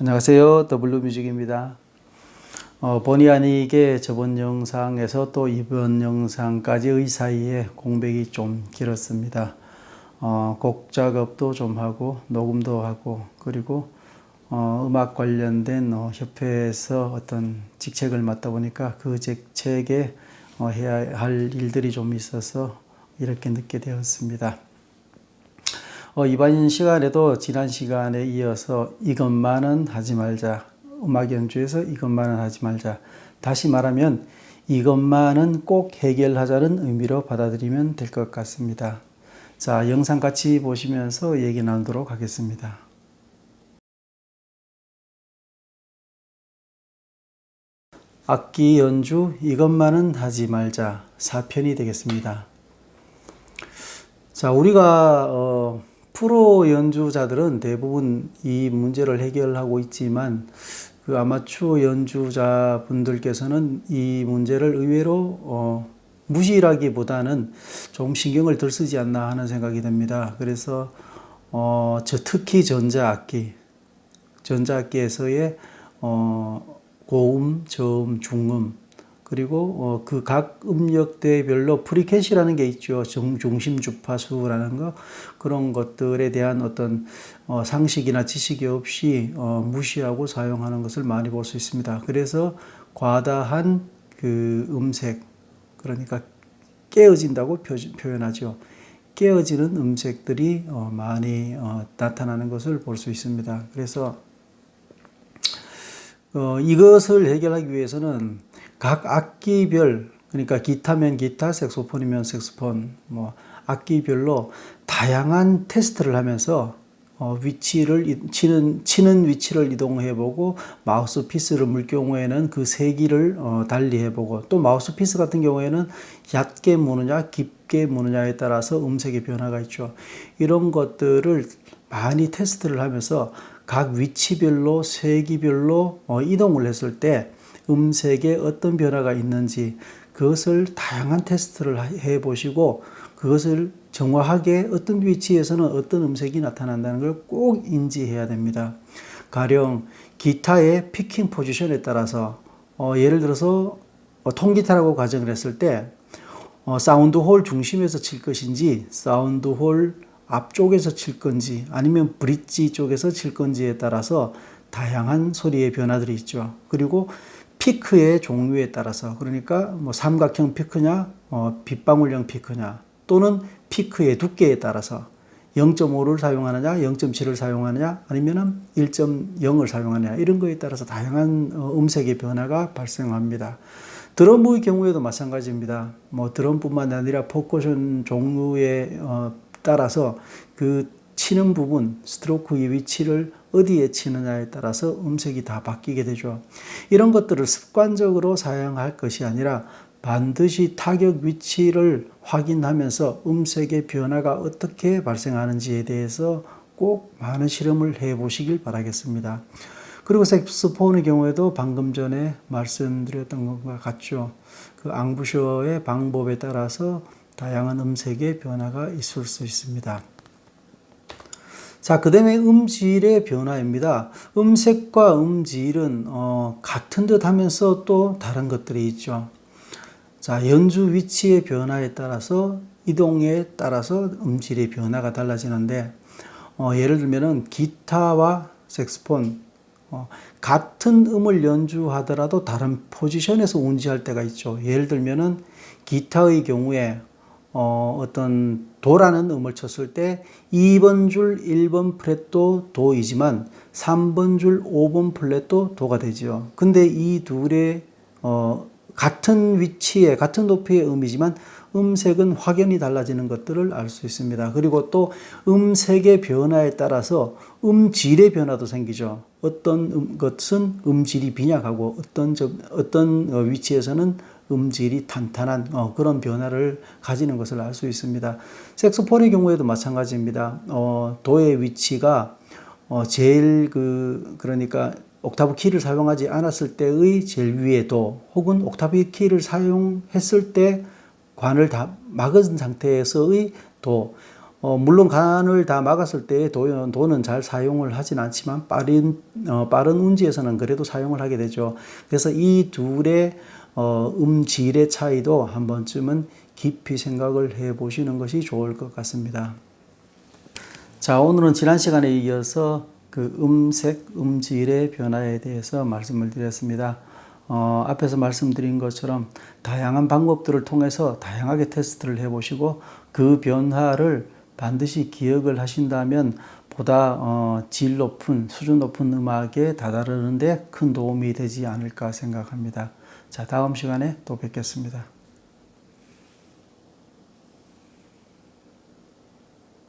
안녕하세요. W뮤직입니다. 본의 아니게 저번 영상에서 또 이번 영상까지의 사이에 공백이 좀 길었습니다. 곡 작업도 좀 하고 녹음도 하고 그리고 음악 관련된 협회에서 어떤 직책을 맡다 보니까 그 직책에 해야 할 일들이 좀 있어서 이렇게 늦게 되었습니다. 이번 시간에도 지난 시간에 이어서 이것만은 하지 말자, 음악 연주에서 이것만은 하지 말자, 다시 말하면 이것만은 꼭 해결하자는 의미로 받아들이면 될 것 같습니다. 자, 영상 같이 보시면서 얘기 나누도록 하겠습니다. 악기 연주 이것만은 하지 말자 4편이 되겠습니다. 자, 우리가 프로 연주자들은 대부분 이 문제를 해결하고 있지만 그 아마추어 연주자분들께서는 이 문제를 의외로 무시라기보다는 좀 신경을 덜 쓰지 않나 하는 생각이 듭니다. 그래서 특히 전자악기에서의 고음, 저음, 중음 그리고 그 각 음역대별로 프리텟이라는 게 있죠. 중심 주파수라는 거, 그런 것들에 대한 어떤 상식이나 지식이 없이 무시하고 사용하는 것을 많이 볼 수 있습니다. 그래서 과다한 그 음색, 그러니까 깨어진다고 표현하죠. 깨어지는 음색들이 많이 나타나는 것을 볼 수 있습니다. 그래서 이것을 해결하기 위해서는 각 악기별, 그러니까 기타면 기타, 색소폰이면 색소폰, 악기별로 다양한 테스트를 하면서 치는 위치를 이동해보고 마우스피스를 물 경우에는 그 세기를 달리해보고 또 마우스피스 같은 경우에는 얕게 무느냐 깊게 무느냐에 따라서 음색의 변화가 있죠. 이런 것들을 많이 테스트를 하면서 각 위치별로 세기별로 이동을 했을 때 음색에 어떤 변화가 있는지 그것을 다양한 테스트를 해보시고 그것을 정확하게 어떤 위치에서는 어떤 음색이 나타난다는 걸 꼭 인지해야 됩니다. 가령 기타의 피킹 포지션에 따라서 예를 들어서 통기타라고 가정을 했을 때 사운드 홀 중심에서 칠 것인지 사운드 홀 앞쪽에서 칠 건지 아니면 브릿지 쪽에서 칠 건지에 따라서 다양한 소리의 변화들이 있죠. 그리고 피크의 종류에 따라서, 그러니까 삼각형 피크냐 빗방울형 피크냐 또는 피크의 두께에 따라서 0.5를 사용하느냐 0.7을 사용하느냐 아니면 1.0을 사용하느냐 이런 거에 따라서 다양한 음색의 변화가 발생합니다. 드럼의 경우에도 마찬가지입니다. 드럼뿐만 아니라 퍼커션 종류에 따라서 그 치는 부분, 스트로크의 위치를 어디에 치느냐에 따라서 음색이 다 바뀌게 되죠. 이런 것들을 습관적으로 사용할 것이 아니라 반드시 타격 위치를 확인하면서 음색의 변화가 어떻게 발생하는지에 대해서 꼭 많은 실험을 해보시길 바라겠습니다. 그리고 색소폰의 경우에도 방금 전에 말씀드렸던 것과 같죠. 그 앙부셔의 방법에 따라서 다양한 음색의 변화가 있을 수 있습니다. 자, 그 다음에 음질의 변화입니다. 음색과 음질은 같은 듯 하면서 또 다른 것들이 있죠. 자, 연주 위치의 변화에 따라서 이동에 따라서 음질의 변화가 달라지는데 예를 들면은 기타와 색소폰 같은 음을 연주하더라도 다른 포지션에서 운지할 때가 있죠. 예를 들면은 기타의 경우에 어떤 도라는 음을 쳤을 때 2번 줄 1번 프렛도 도이지만 3번 줄 5번 플랫도 도가 되죠. 근데 이 둘의 같은 위치에 같은 높이의 음이지만 음색은 확연히 달라지는 것들을 알 수 있습니다. 그리고 또 음색의 변화에 따라서 음질의 변화도 생기죠. 어떤 것은 음질이 빈약하고 어떤 위치에서는 음질이 탄탄한 그런 변화를 가지는 것을 알 수 있습니다. 색소폰의 경우에도 마찬가지입니다. 도의 위치가 제일 그러니까 옥타브 키를 사용하지 않았을 때의 제일 위의 도 혹은 옥타브 키를 사용했을 때 관을 다 막은 상태에서의 도 물론 간을 다 막았을 때 도는 잘 사용을 하진 않지만 빠른 운지에서는 그래도 사용을 하게 되죠. 그래서 이 둘의 음질의 차이도 한 번쯤은 깊이 생각을 해 보시는 것이 좋을 것 같습니다. 자, 오늘은 지난 시간에 이어서 그 음색, 음질의 변화에 대해서 말씀을 드렸습니다. 앞에서 말씀드린 것처럼 다양한 방법들을 통해서 다양하게 테스트를 해보시고 그 변화를 반드시 기억을 하신다면 보다 질 높은, 수준 높은 음악에 다다르는데 큰 도움이 되지 않을까 생각합니다. 자, 다음 시간에 또 뵙겠습니다.